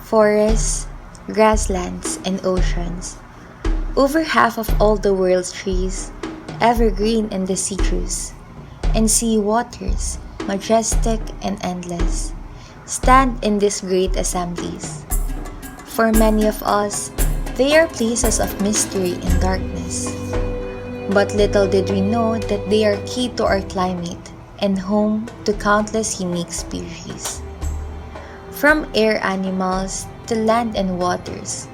forests, grasslands, and oceans. Over half of all the world's trees, evergreen and deciduous, and sea waters, majestic and endless, stand in these great assemblies. For many of us, they are places of mystery and darkness. But little did we know that they are key to our climate and home to countless unique species. From air animals to land and waters,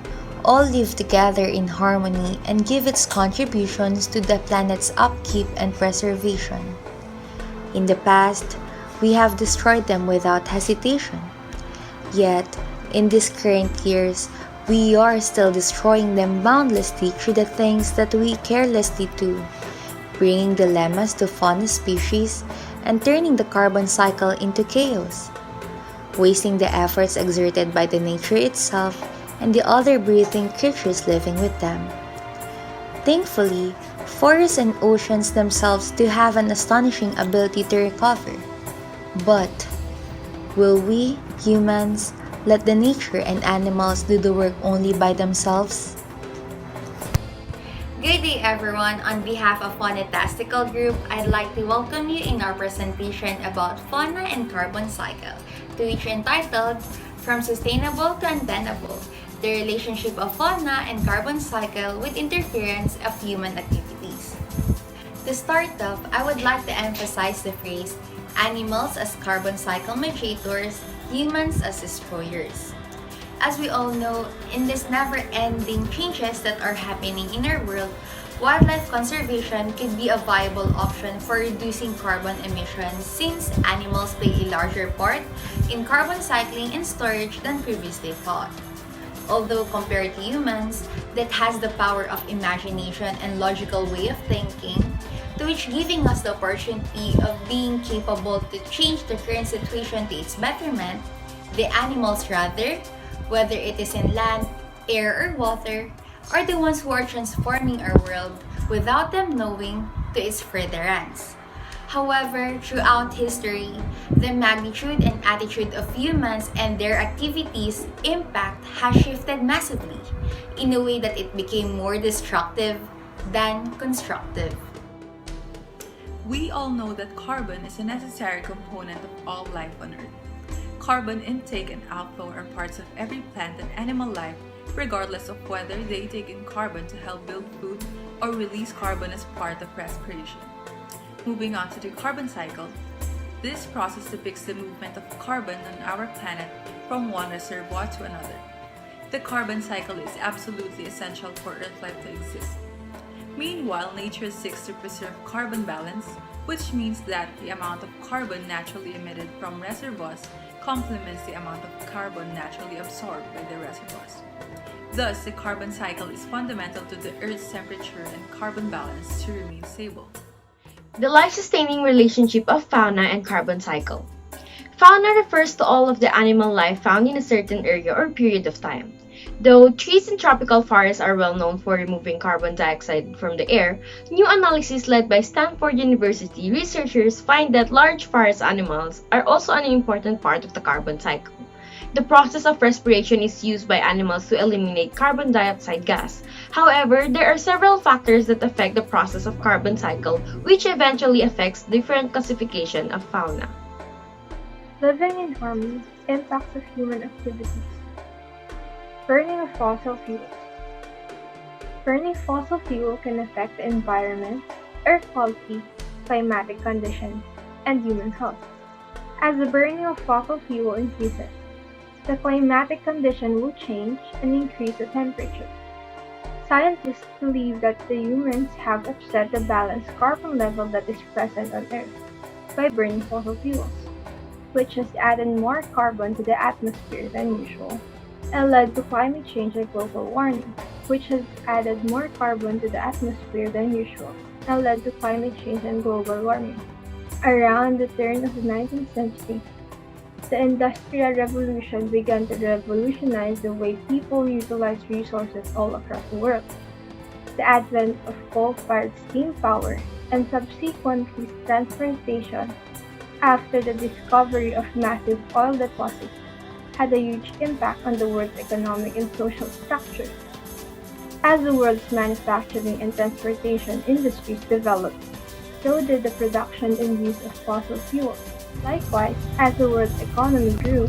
all live together in harmony and give its contributions to the planet's upkeep and preservation. In the past, we have destroyed them without hesitation. Yet, in these current years, we are still destroying them boundlessly through the things that we carelessly do, bringing dilemmas to fauna species and turning the carbon cycle into chaos, wasting the efforts exerted by the nature itself and the other breathing creatures living with them. Thankfully, forests and oceans themselves do have an astonishing ability to recover. But will we, humans, let the nature and animals do the work only by themselves? Good day everyone! On behalf of Faunatastical Group, I'd like to welcome you in our presentation about fauna and carbon cycle, to which entitled From Sustainable to Untenable, the relationship of fauna and carbon cycle with interference of human activities. To start off, I would like to emphasize the phrase, animals as carbon cycle mediators, humans as destroyers. As we all know, in these never-ending changes that are happening in our world, wildlife conservation could be a viable option for reducing carbon emissions since animals play a larger part in carbon cycling and storage than previously thought. Although compared to humans, that has the power of imagination and logical way of thinking, to which giving us the opportunity of being capable to change the current situation to its betterment, the animals rather, whether it is in land, air, or water, are the ones who are transforming our world without them knowing to its furtherance. However, throughout history, the magnitude and attitude of humans and their activities' impact has shifted massively in a way that it became more destructive than constructive. We all know that carbon is a necessary component of all life on Earth. Carbon intake and outflow are parts of every plant and animal life, regardless of whether they take in carbon to help build food or release carbon as part of respiration. Moving on to the carbon cycle, this process depicts the movement of carbon on our planet from one reservoir to another. The carbon cycle is absolutely essential for Earth life to exist. Meanwhile, nature seeks to preserve carbon balance, which means that the amount of carbon naturally emitted from reservoirs complements the amount of carbon naturally absorbed by the reservoirs. Thus, the carbon cycle is fundamental to the Earth's temperature and carbon balance to remain stable. The life-sustaining relationship of fauna and carbon cycle. Fauna refers to all of the animal life found in a certain area or period of time. Though trees and tropical forests are well known for removing carbon dioxide from the air, new analysis led by Stanford University researchers find that large forest animals are also an important part of the carbon cycle. The process of respiration is used by animals to eliminate carbon dioxide gas. However, there are several factors that affect the process of carbon cycle, which eventually affects different classification of fauna. Living in harmony, impacts of human activities. Burning of fossil fuels. Burning fossil fuel can affect the environment, air quality, climatic conditions, and human health. As the burning of fossil fuel increases, the climatic condition will change and increase the temperature. Scientists believe that the humans have upset the balanced carbon level that is present on Earth by burning fossil fuels, which has added more carbon to the atmosphere than usual and led to climate change and global warming, which has added more carbon to the atmosphere than usual and led to climate change and global warming. Around the turn of the 19th century, the Industrial Revolution began to revolutionize the way people utilize resources all across the world. The advent of coal-fired steam power and subsequently transportation after the discovery of massive oil deposits had a huge impact on the world's economic and social structure. As the world's manufacturing and transportation industries developed, so did the production and use of fossil fuels. Likewise, as the world's economy grew,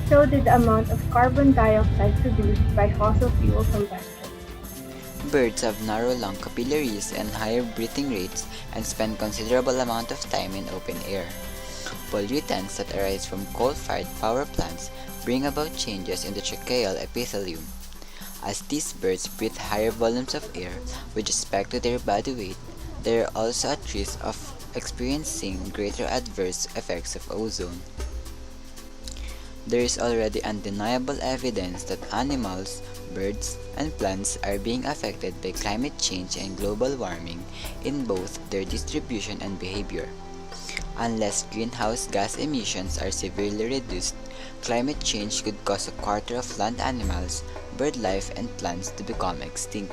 so did the amount of carbon dioxide produced by fossil fuel combustion. Birds have narrow lung capillaries and higher breathing rates and spend considerable amount of time in open air. Pollutants that arise from coal-fired power plants bring about changes in the tracheal epithelium. As these birds breathe higher volumes of air with respect to their body weight, they are also at risk of experiencing greater adverse effects of ozone. There is already undeniable evidence that animals, birds, and plants are being affected by climate change and global warming in both their distribution and behavior. Unless greenhouse gas emissions are severely reduced, climate change could cause a quarter of land animals, bird life, and plants to become extinct.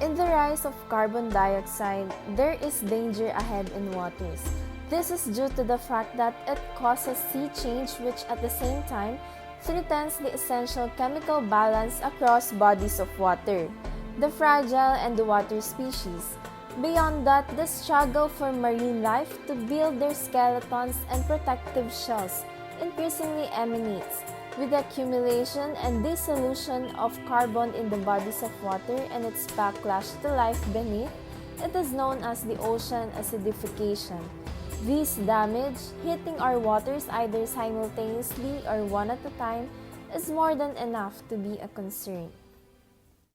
In the rise of carbon dioxide, there is danger ahead in waters. This is due to the fact that it causes sea change, which at the same time threatens the essential chemical balance across bodies of water, the fragile and the water species. Beyond that, the struggle for marine life to build their skeletons and protective shells increasingly emanates with the accumulation and dissolution of carbon in the bodies of water and its backlash to life beneath. It is known as the ocean acidification. This damage, hitting our waters either simultaneously or one at a time, is more than enough to be a concern.